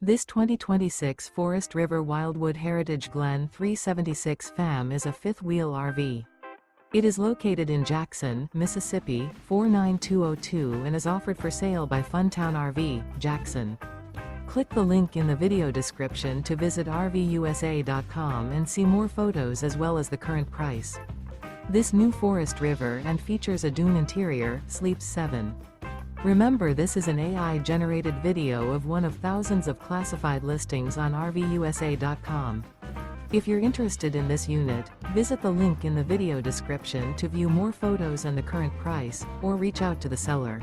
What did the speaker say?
This 2026 Forest River Wildwood Heritage Glen 376 FAM is a fifth-wheel RV. It is located in Jackson, Mississippi, 49202 and is offered for sale by Funtown RV, Jackson. Click the link in the video description to visit RVUSA.com and see more photos as well as the current price. This new Forest River and features a DUNE interior, sleeps 7. Remember, this is an AI-generated video of one of thousands of classified listings on RVUSA.com. If you're interested in this unit, visit the link in the video description to view more photos and the current price, or reach out to the seller.